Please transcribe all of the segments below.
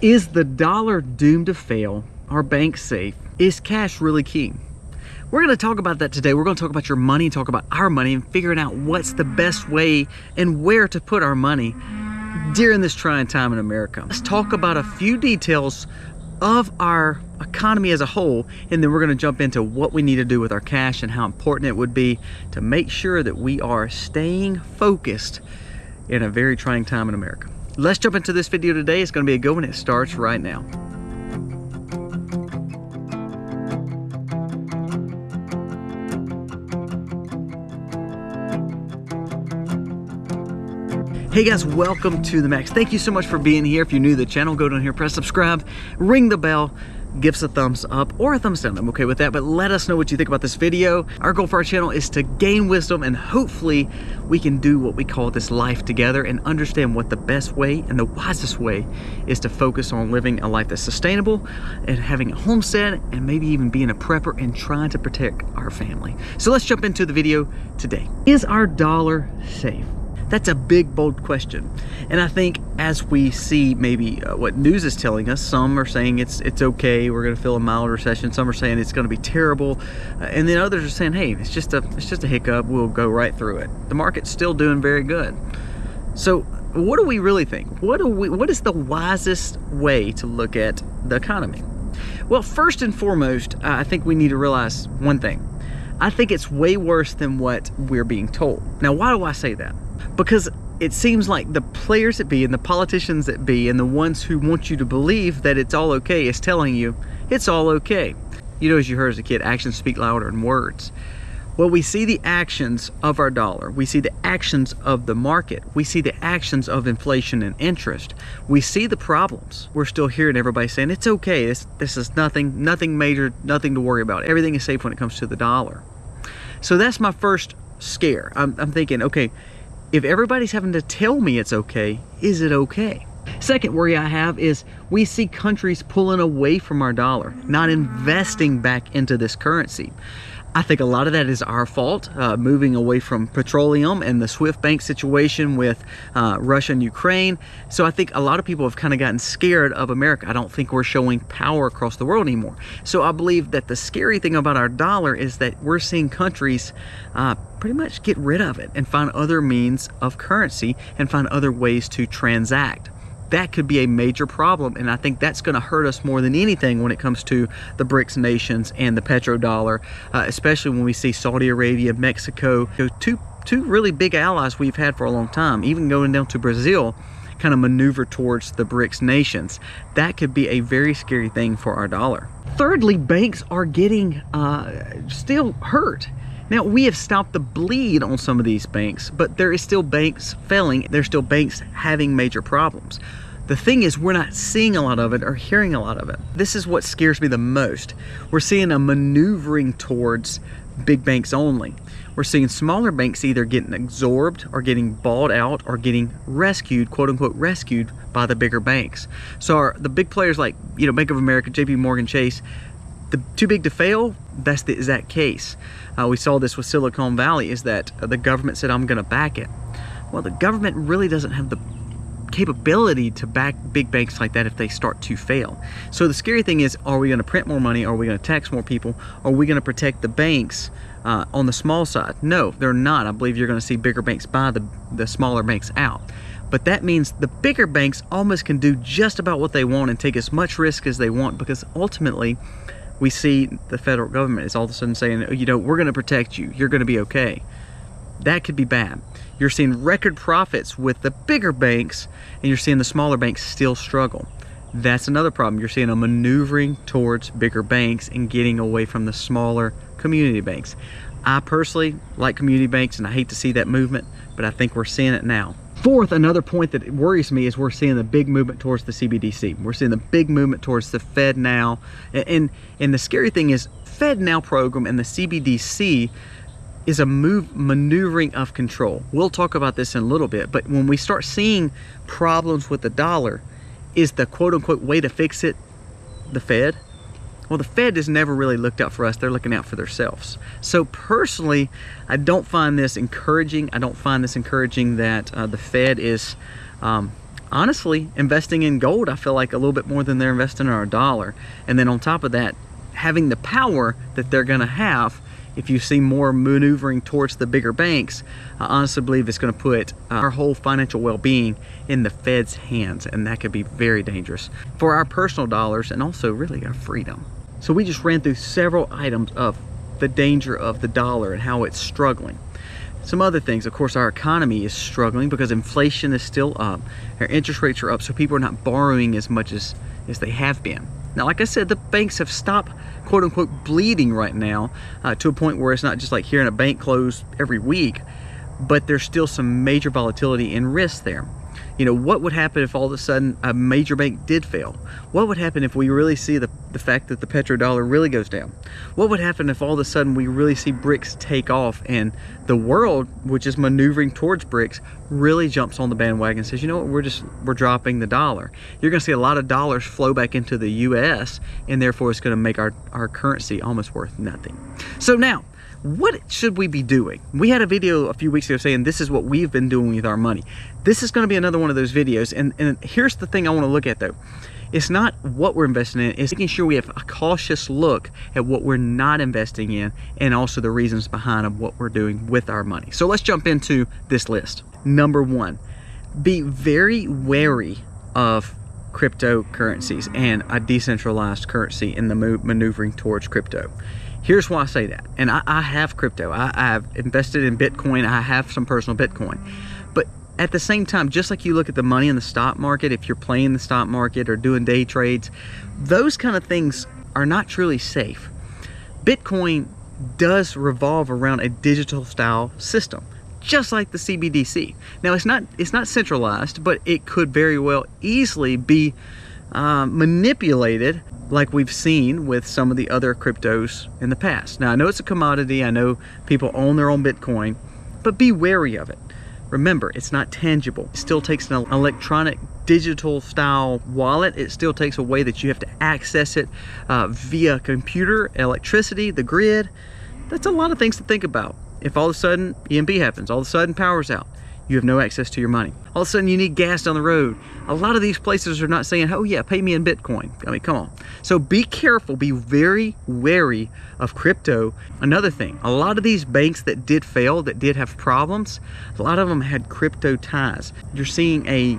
Is the dollar doomed to fail? Are banks safe? Is cash really king? We're going to talk about that today. We're going to talk about your money, talk about our money, and figuring out what's the best way and where to put our money during this trying time in America. Let's talk about a few details of our economy as a whole, and then we're going to jump into what we need to do with our cash and how important it would be to make sure that we are staying focused in a very trying time in America. Let's jump into this video today. It's going to be a good one. It starts right now. Hey guys, welcome to The Max. Thank you so much for being here. If you're new to the channel, go down here, press subscribe, ring the bell, give us a thumbs up or a thumbs down. I'm okay with that, but let us know what you think about this video. Our goal for our channel is to gain wisdom, and hopefully we can do what we call this life together and understand what the best way and the wisest way is to focus on living a life that's sustainable and having a homestead and maybe even being a prepper and trying to protect our family. So let's jump into the video today. Is our dollar safe? That's a big, bold question. And I think as we see maybe what news is telling us, some are saying it's okay, we're gonna feel a mild recession. Some are saying it's gonna be terrible. And then others are saying, hey, it's just a hiccup, we'll go right through it. The market's still doing very good. So what do we really think? What is the wisest way to look at the economy? Well, first and foremost, I think we need to realize one thing. I think it's way worse than what we're being told. Now, why do I say that? Because it seems like the players that be and the politicians that be and the ones who want you to believe that it's all okay is telling you it's all okay. You know, as you heard as a kid, actions speak louder than words. Well, we see the actions of our dollar. We see the actions of the market. We see the actions of inflation and interest. We see the problems. We're still hearing everybody saying it's okay. This is nothing major, nothing to worry about. Everything is safe when it comes to the dollar. So that's my first scare. I'm thinking, okay, if everybody's having to tell me it's okay, is it okay? Second worry I have is we see countries pulling away from our dollar, not investing back into this currency. I think a lot of that is our fault, moving away from petroleum and the SWIFT bank situation with Russia and Ukraine. So I think a lot of people have kind of gotten scared of America. I don't think we're showing power across the world anymore. So I believe that the scary thing about our dollar is that we're seeing countries pretty much get rid of it and find other means of currency and find other ways to transact. That could be a major problem, and I think that's going to hurt us more than anything when it comes to the BRICS nations and the petrodollar, especially when we see Saudi Arabia, Mexico, two really big allies we've had for a long time, even going down to Brazil, kind of maneuver towards the BRICS nations. That could be a very scary thing for our dollar. Thirdly, banks are getting still hurt. Now, we have stopped the bleed on some of these banks, but there is still banks failing. There's still banks having major problems. The thing is, we're not seeing a lot of it or hearing a lot of it. This is what scares me the most. We're seeing a maneuvering towards big banks only. We're seeing smaller banks either getting absorbed or getting bought out or getting rescued, quote unquote, rescued by the bigger banks. So the big players like, you know, Bank of America, JP Morgan Chase, too big to fail, that's the exact case. We saw this with Silicon Valley, is that the government said, I'm going to back it. Well, the government really doesn't have the capability to back big banks like that if they start to fail. So the scary thing is, are we going to print more money? Are we going to tax more people? Are we going to protect the banks on the small side? No, they're not. I believe you're going to see bigger banks buy the smaller banks out. But that means the bigger banks almost can do just about what they want and take as much risk as they want, because ultimately we see the federal government is all of a sudden saying, you know, we're going to protect you. You're going to be okay. That could be bad. You're seeing record profits with the bigger banks, and you're seeing the smaller banks still struggle. That's another problem. You're seeing a maneuvering towards bigger banks and getting away from the smaller community banks. I personally like community banks, and I hate to see that movement, but I think we're seeing it now. Fourth, another point that worries me is we're seeing the big movement towards the CBDC. We're seeing the big movement towards the Fed Now. And the scary thing is, Fed Now program and the CBDC is a maneuvering of control. We'll talk about this in a little bit, but when we start seeing problems with the dollar, is the quote-unquote way to fix it the Fed? Well, the Fed has never really looked out for us. They're looking out for themselves. So personally, I don't find this encouraging. I don't find this encouraging that the Fed is honestly, investing in gold, I feel like a little bit more than they're investing in our dollar. And then on top of that, having the power that they're gonna have, if you see more maneuvering towards the bigger banks, I honestly believe it's gonna put our whole financial well-being in the Fed's hands, and that could be very dangerous for our personal dollars and also really our freedom. So we just ran through several items of the danger of the dollar and how it's struggling. Some other things, of course, our economy is struggling because inflation is still up. Our interest rates are up, so people are not borrowing as much as they have been. Now, like I said, the banks have stopped, quote unquote, bleeding right now to a point where it's not just like hearing a bank close every week, but there's still some major volatility and risk there. You know, what would happen if all of a sudden a major bank did fail? What would happen if we really see the fact that the petrodollar really goes down? What would happen if all of a sudden we really see BRICS take off and the world, which is maneuvering towards BRICS, really jumps on the bandwagon and says, you know what, we're dropping the dollar. You're gonna see a lot of dollars flow back into the US, and therefore it's gonna make our currency almost worth nothing. So now, what should we be doing? We had a video a few weeks ago saying this is what we've been doing with our money. This is going to be another one of those videos, and here's the thing I want to look at though. It's not what we're investing in, it's making sure we have a cautious look at what we're not investing in, and also the reasons behind of what we're doing with our money. So let's jump into this list. Number one, be very wary of cryptocurrencies and a decentralized currency in the maneuvering towards crypto. Here's why I say that. And I have crypto. I've invested in Bitcoin. I have some personal Bitcoin. But at the same time, just like you look at the money in the stock market, if you're playing the stock market or doing day trades, those kind of things are not truly safe. Bitcoin does revolve around a digital style system, just like the CBDC. Now, it's not centralized, but it could very well easily be manipulated, like we've seen with some of the other cryptos in the past. Now, I know it's a commodity. I know people own their own Bitcoin, but be wary of it. Remember, it's not tangible. It still takes an electronic digital style wallet. It still takes a way that you have to access it via computer, electricity, the grid. That's a lot of things to think about. If all of a sudden EMP happens, all of a sudden power's out, you have no access to your money. All of a sudden you need gas down the road. A lot of these places are not saying, oh yeah, pay me in Bitcoin. I mean, come on. So be careful, be very wary of crypto. Another thing, a lot of these banks that did fail, that did have problems, a lot of them had crypto ties. You're seeing a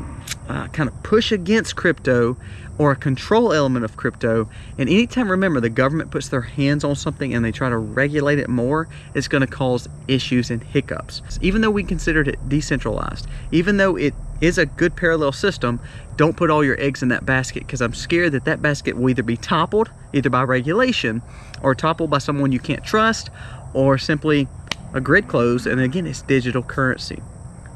kind of push against crypto or a control element of crypto. And anytime, remember, the government puts their hands on something and they try to regulate it more, it's gonna cause issues and hiccups. Even though we considered it decentralized, even though it is a good parallel system, don't put all your eggs in that basket, because I'm scared that that basket will either be toppled, either by regulation, or toppled by someone you can't trust, or simply a grid close, and again, it's digital currency.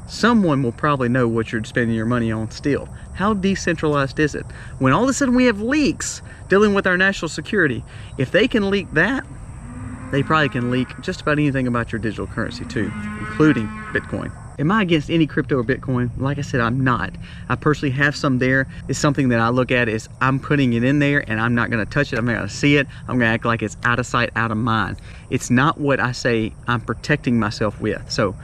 Someone will probably know what you're spending your money on still. How decentralized is it? When all of a sudden we have leaks dealing with our national security, if they can leak that, they probably can leak just about anything about your digital currency too, including Bitcoin. Am I against any crypto or Bitcoin? Like I said, I'm not. I personally have some there. It's something that I look at is I'm putting it in there and I'm not gonna touch it. I'm not gonna see it. I'm gonna act like it's out of sight, out of mind. It's not what I say I'm protecting myself with. So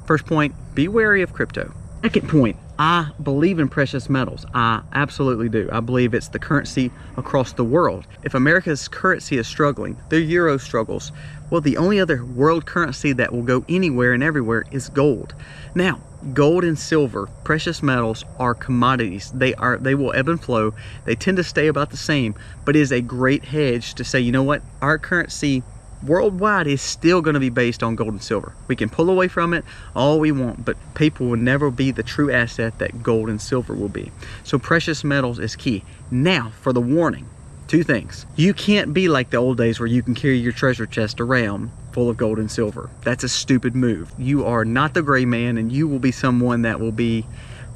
first point, be wary of crypto. Second point, I believe in precious metals. I absolutely do. I believe it's the currency across the world. If America's currency is struggling, the euro struggles, well, the only other world currency that will go anywhere and everywhere is gold. Now, gold and silver, precious metals, are commodities. They will ebb and flow. They tend to stay about the same, but it is a great hedge to say, you know what, our currency worldwide is still going to be based on gold and silver. We can pull away from it all we want, but people will never be the true asset that gold and silver will be. So precious metals is key. Now for the warning, two things. You can't be like the old days where you can carry your treasure chest around full of gold and silver. That's a stupid move. You are not the gray man, and you will be someone that will be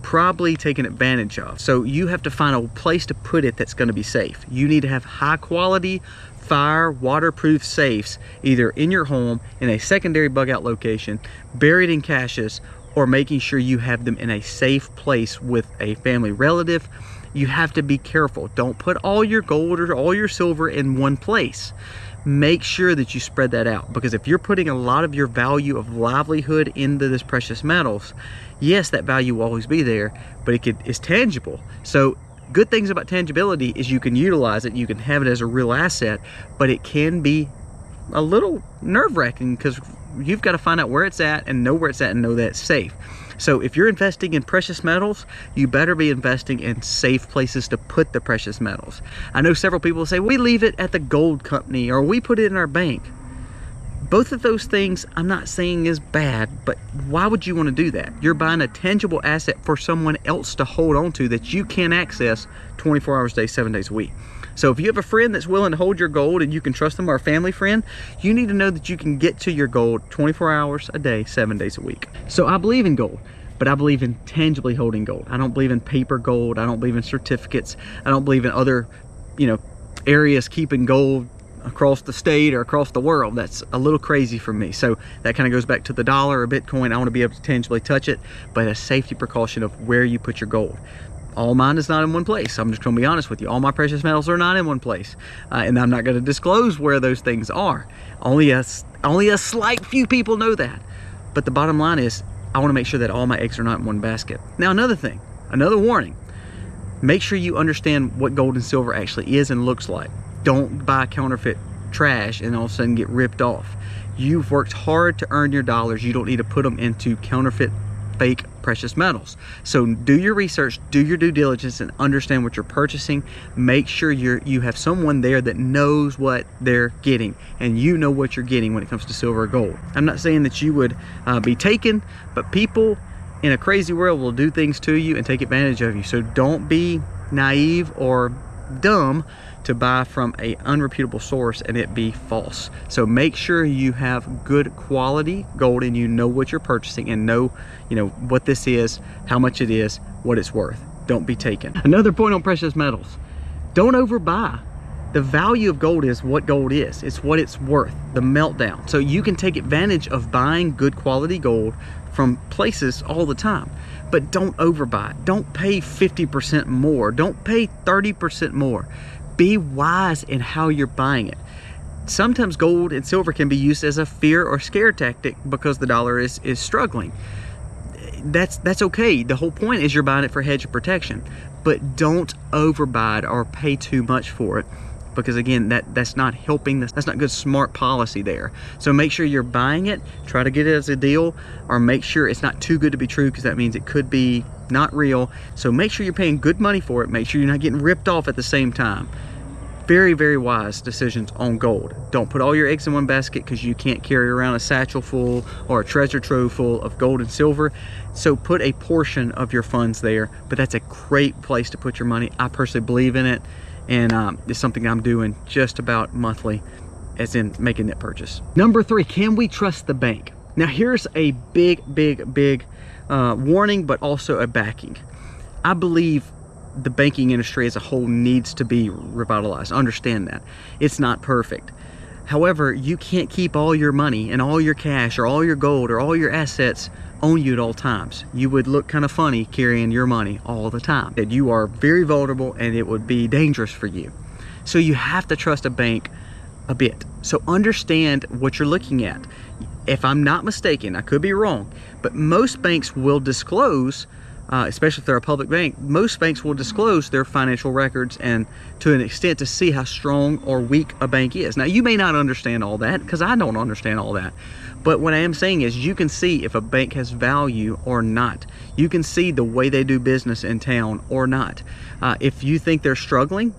probably taken advantage of. So you have to find a place to put it that's going to be safe. You need to have high quality fire waterproof safes either in your home, in a secondary bug out location, buried in caches, or making sure you have them in a safe place with a family relative. You have to be careful. Don't put all your gold or all your silver in one place. Make sure that you spread that out, because if you're putting a lot of your value of livelihood into this precious metals, yes, that value will always be there, but it's tangible. So good things about tangibility is you can utilize it, you can have it as a real asset, but it can be a little nerve-wracking because you've got to find out where it's at and know where it's at and know that it's safe. So if you're investing in precious metals, you better be investing in safe places to put the precious metals. I know several people say, we leave it at the gold company or we put it in our bank. Both of those things I'm not saying is bad, but why would you want to do that? You're buying a tangible asset for someone else to hold on to that you can access 24 hours a day, 7 days a week. So if you have a friend that's willing to hold your gold and you can trust them, or a family friend, you need to know that you can get to your gold 24 hours a day, 7 days a week. So I believe in gold, but I believe in tangibly holding gold. I don't believe in paper gold. I don't believe in certificates. I don't believe in other, areas keeping gold across the state or across the world. That's a little crazy for me. So that kind of goes back to the dollar or Bitcoin. I want to be able to tangibly touch it, but a safety precaution of where you put your gold. All mine is not in one place. I'm just going to be honest with you. All my precious metals are not in one place. And I'm not going to disclose where those things are. Only a slight few people know that. But the bottom line is, I want to make sure that all my eggs are not in one basket. Now, another thing, another warning. Make sure you understand what gold and silver actually is and looks like. Don't buy counterfeit trash and all of a sudden get ripped off. You've worked hard to earn your dollars. You don't need to put them into counterfeit, fake precious metals. So do your research, do your due diligence, and understand what you're purchasing. Make sure you have someone there that knows what they're getting, and you know what you're getting when it comes to silver or gold. I'm not saying that you would be taken, but people in a crazy world will do things to you and take advantage of you. So don't be naive or dumb to buy from a unreputable source and it be false. So make sure you have good quality gold and you know what you're purchasing and know what this is, how much it is, what it's worth. Don't be taken. Another point on precious metals, don't overbuy. The value of gold is what gold is. It's what it's worth, the meltdown. So you can take advantage of buying good quality gold from places all the time, but don't overbuy. Don't pay 50% more. Don't pay 30% more. Be wise in how you're buying it. Sometimes gold and silver can be used as a fear or scare tactic because the dollar is struggling. That's okay. The whole point is you're buying it for hedge of protection, but don't overbuy it or pay too much for it, because again, that's not helping. That's not good smart policy there. So make sure you're buying it, try to get it as a deal, or make sure it's not too good to be true, because that means it could be not real. So make sure you're paying good money for it. Make sure you're not getting ripped off at the same time. Very, very wise decisions on gold. Don't put all your eggs in one basket, because you can't carry around a satchel full or a treasure trove full of gold and silver. So put a portion of your funds there, but that's a great place to put your money. I personally believe in it, and it's something I'm doing just about monthly, as in making that purchase. Number 3, can we trust the bank? Now here's a big warning, but also a backing. I believe the banking industry as a whole needs to be revitalized. Understand that. It's not perfect. However, you can't keep all your money and all your cash or all your gold or all your assets on you at all times. You would look kind of funny carrying your money all the time. That you are very vulnerable and it would be dangerous for you. So you have to trust a bank a bit. So understand what you're looking at. If I'm not mistaken, I could be wrong, but most banks will disclose, especially if they're a public bank, most banks will disclose their financial records, and to an extent to see how strong or weak a bank is. Now, you may not understand all that, because I don't understand all that. But what I am saying is you can see if a bank has value or not. You can see the way they do business in town or not. If you think they're struggling,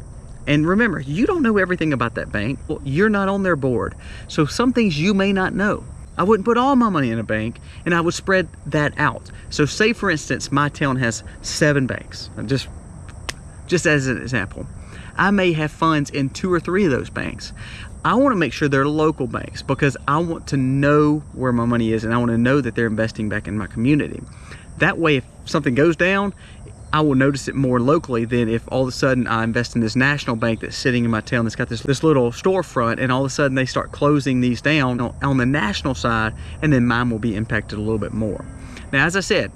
and remember, you don't know everything about that bank. Well, you're not on their board. So some things you may not know. I wouldn't put all my money in a bank, and I would spread that out. So say, for instance, my town has 7 banks. Just as an example. I may have funds in 2 or 3 of those banks. I want to make sure they're local banks, because I want to know where my money is, and I want to know that they're investing back in my community. That way, if something goes down, I will notice it more locally than if all of a sudden I invest in this national bank that's sitting in my town that's got this little storefront, and all of a sudden they start closing these down on the national side, and then mine will be impacted a little bit more. Now, as I said,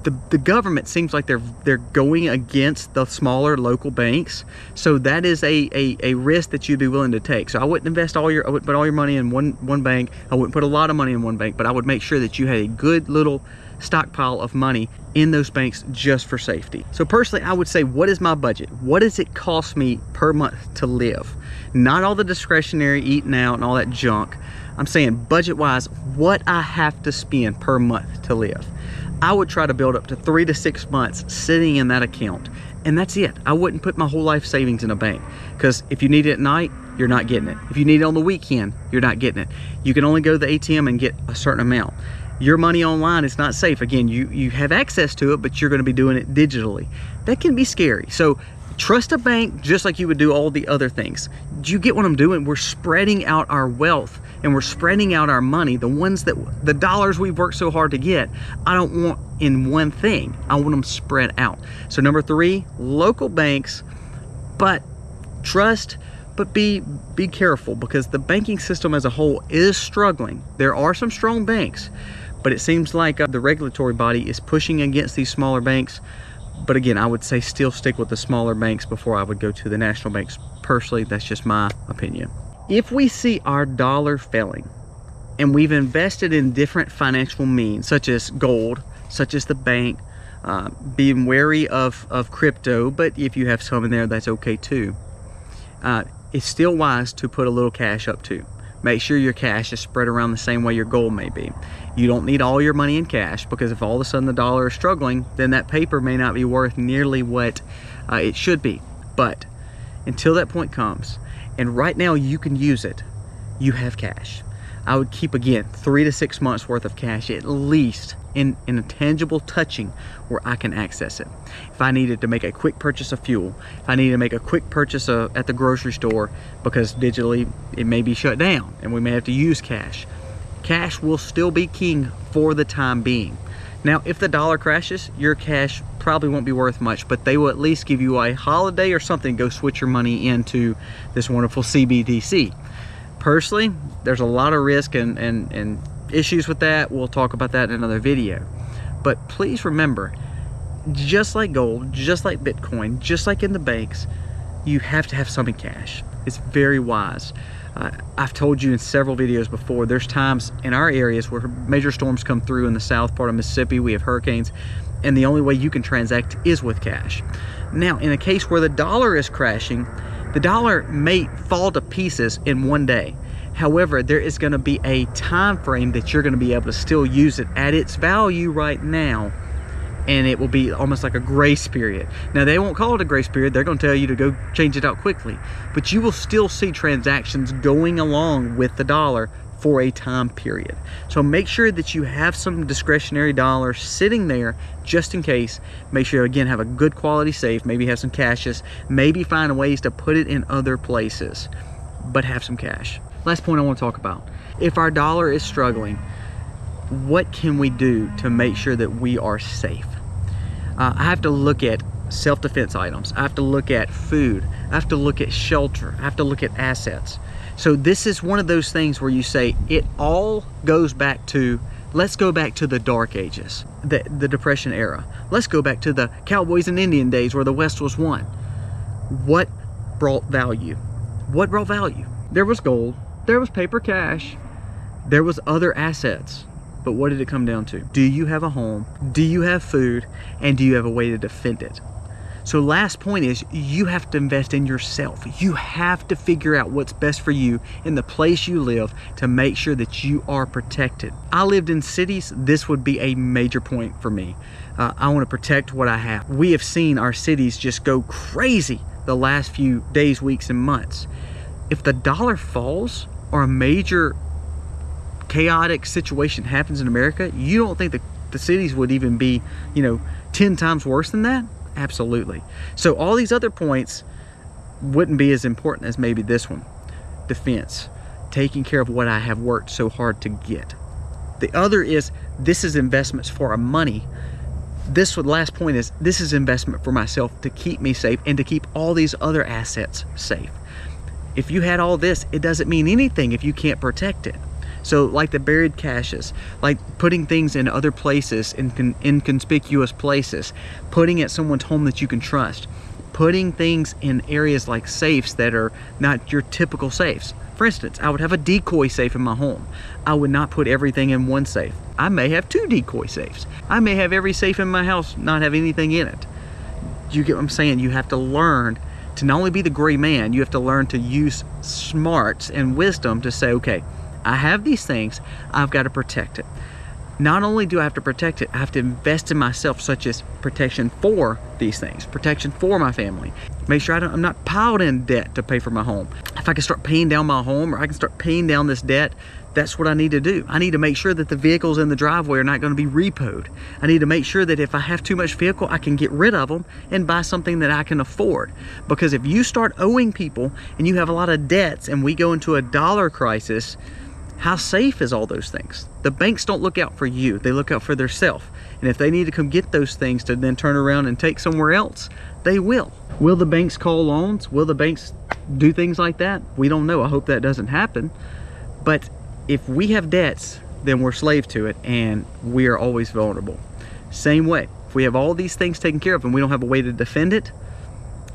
the government seems like they're going against the smaller local banks, so that is a risk that you'd be willing to take. So I wouldn't put all your money in one bank. I wouldn't put a lot of money in one bank, but I would make sure that you had a good little stockpile of money in those banks just for safety. So personally, I would say, what is my budget? What does it cost me per month to live? Not all the discretionary eating out and all that junk. I'm saying budget wise, what I have to spend per month to live. I would try to build up to 3 to 6 months sitting in that account, and that's it. I wouldn't put my whole life savings in a bank, because if you need it at night, you're not getting it. If you need it on the weekend, you're not getting it. You can only go to the ATM and get a certain amount. Your money online is not safe. Again, you have access to it, but you're going to be doing it digitally. That can be scary. So trust a bank just like you would do all the other things. Do you get what I'm doing? We're spreading out our wealth, and we're spreading out our money. The dollars we've worked so hard to get, I don't want in one thing. I want them spread out. So number 3, local banks, but trust, but be careful, because the banking system as a whole is struggling. There are some strong banks, but it seems like the regulatory body is pushing against these smaller banks. But again, I would say still stick with the smaller banks before I would go to the national banks. Personally, that's just my opinion. If we see our dollar failing and we've invested in different financial means, such as gold, such as the bank, being wary of crypto, but if you have some in there, that's okay too. It's still wise to put a little cash up too. Make sure your cash is spread around the same way your gold may be. You don't need all your money in cash, because if all of a sudden the dollar is struggling, then that paper may not be worth nearly what it should be. But until that point comes, and right now you can use it, you have cash. I would keep, again, 3 to 6 months worth of cash at least in a tangible touching where I can access it. If I needed to make a quick purchase of fuel, if I needed to make a quick purchase at the grocery store, because digitally it may be shut down and we may have to use cash, cash will still be king for the time being. Now, if the dollar crashes, your cash probably won't be worth much, but they will at least give you a holiday or something to go switch your money into this wonderful CBDC. Personally, there's a lot of risk and issues with that. We'll talk about that in another video. But please remember, just like gold, just like Bitcoin, just like in the banks, you have to have some in cash. It's very wise. I've told you in several videos before, there's times in our areas where major storms come through in the south part of Mississippi. We have hurricanes, and the only way you can transact is with cash. Now, in a case where the dollar is crashing, the dollar may fall to pieces in one day. However, there is going to be a time frame that you're going to be able to still use it at its value right now, and it will be almost like a grace period. Now, they won't call it a grace period. They're going to tell you to go change it out quickly, but you will still see transactions going along with the dollar for a time period. So make sure that you have some discretionary dollars sitting there just in case. Make sure, again, have a good quality safe, maybe have some cashes, maybe find ways to put it in other places, but have some cash. Last point I want to talk about. If our dollar is struggling, what can we do to make sure that we are safe? I have to look at self-defense items. I have to look at food. I have to look at shelter. I have to look at assets. So this is one of those things where you say it all goes back to, let's go back to the dark ages, the Depression era. Let's go back to the cowboys and Indian days where the West was won. What brought value? What brought value? There was gold, there was paper cash, there was other assets. But what did it come down to? Do you have a home? Do you have food? And do you have a way to defend it? So last point is, you have to invest in yourself. You have to figure out what's best for you in the place you live to make sure that you are protected. I lived in cities. This would be a major point for me. I want to protect what I have. We have seen our cities just go crazy the last few days, weeks, and months. If the dollar falls or a major chaotic situation happens in America, you don't think that the cities would even be, 10 times worse than that? Absolutely. So all these other points wouldn't be as important as maybe this one. Defense, taking care of what I have worked so hard to get. The other is, this is investments for our money. This last point is, this is investment for myself to keep me safe and to keep all these other assets safe. If you had all this, it doesn't mean anything if you can't protect it. So like the buried caches, like putting things in other places, in inconspicuous places, putting at someone's home that you can trust, putting things in areas like safes that are not your typical safes. For instance, I would have a decoy safe in my home. I would not put everything in one safe. I may have 2 decoy safes. I may have every safe in my house not have anything in it. You get what I'm saying? You have to learn to not only be the gray man, you have to learn to use smarts and wisdom to say, okay, I have these things, I've got to protect it. Not only do I have to protect it, I have to invest in myself, such as protection for these things, protection for my family. Make sure I'm not piled in debt to pay for my home. If I can start paying down my home, or I can start paying down this debt, that's what I need to do. I need to make sure that the vehicles in the driveway are not going to be repoed. I need to make sure that if I have too much vehicle, I can get rid of them and buy something that I can afford. Because if you start owing people and you have a lot of debts and we go into a dollar crisis, how safe is all those things? The banks don't look out for you, they look out for themselves. And if they need to come get those things to then turn around and take somewhere else, they will. Will the banks call loans? Will the banks do things like that? We don't know. I hope that doesn't happen. But if we have debts, then we're slave to it, and we are always vulnerable. Same way, if we have all these things taken care of and we don't have a way to defend it,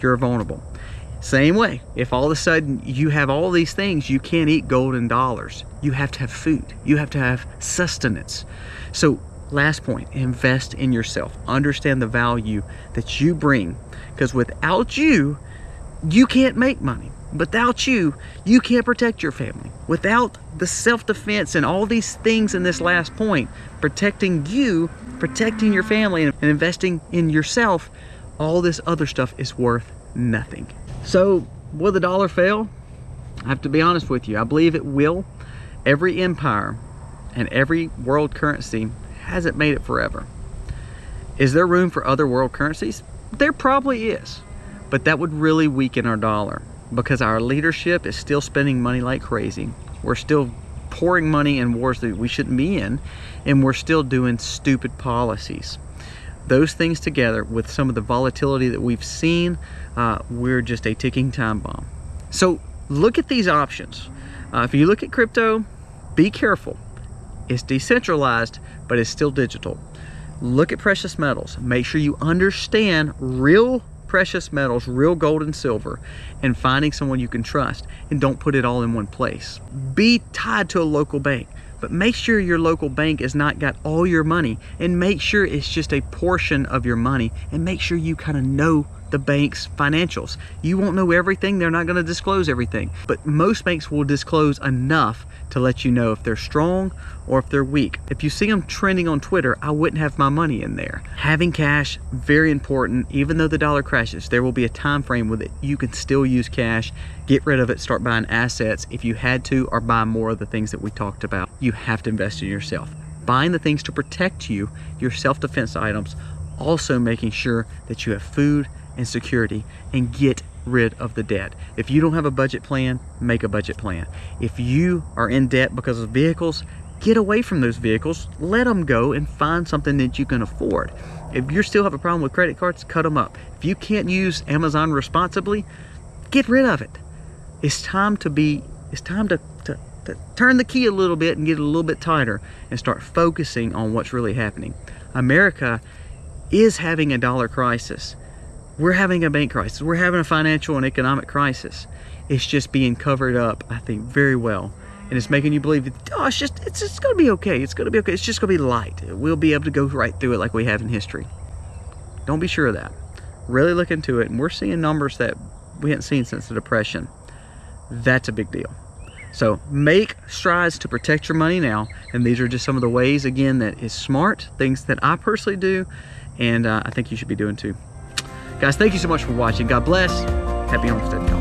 you're vulnerable. Same way, if all of a sudden you have all these things, you can't eat golden dollars. You have to have food. You have to have sustenance. So last point, invest in yourself. Understand the value that you bring, because without you, you can't make money. Without you, you can't protect your family. Without the self-defense and all these things in this last point, protecting you, protecting your family, and investing in yourself, all this other stuff is worth nothing. So will the dollar fail? I have to be honest with you. I believe it will. Every empire and every world currency hasn't made it forever. Is there room for other world currencies? There probably is, but that would really weaken our dollar, because our leadership is still spending money like crazy. We're still pouring money in wars that we shouldn't be in, and we're still doing stupid policies. Those things together with some of the volatility that we've seen, we're just a ticking time bomb. So look at these options. If you look at crypto, be careful. It's decentralized, but it's still digital. Look at precious metals. Make sure you understand real precious metals, real gold and silver, and finding someone you can trust, and don't put it all in one place. Be tied to a local bank, but make sure your local bank has not got all your money, and make sure it's just a portion of your money, and make sure you kind of know the bank's financials. You won't know everything. They're not going to disclose everything, but most banks will disclose enough to let you know if they're strong or if they're weak. If you see them trending on Twitter, I wouldn't have my money in there. Having cash, very important. Even though the dollar crashes, there will be a time frame with it. You can still use cash, get rid of it, start buying assets if you had to, or buy more of the things that we talked about. You have to invest in yourself. Buying the things to protect you, your self-defense items, also making sure that you have food and security, and get rid of the debt. If you don't have a budget plan, make a budget plan. If you are in debt because of vehicles, get away from those vehicles, let them go, and find something that you can afford. If you still have a problem with credit cards, cut them up. If you can't use Amazon responsibly, get rid of it. It's time to turn the key a little bit and get it a little bit tighter and start focusing on what's really happening. America is having a dollar crisis. We're having a bank crisis. We're having a financial and economic crisis. It's just being covered up, I think, very well. And it's making you believe that, oh, it's just going to be okay. It's going to be okay. It's just going to be light. We'll be able to go right through it like we have in history. Don't be sure of that. Really look into it. And we're seeing numbers that we haven't seen since the Depression. That's a big deal. So make strides to protect your money now. And these are just some of the ways, again, that is smart, things that I personally do. And I think you should be doing too. Guys, thank you so much for watching. God bless. Happy homesteading.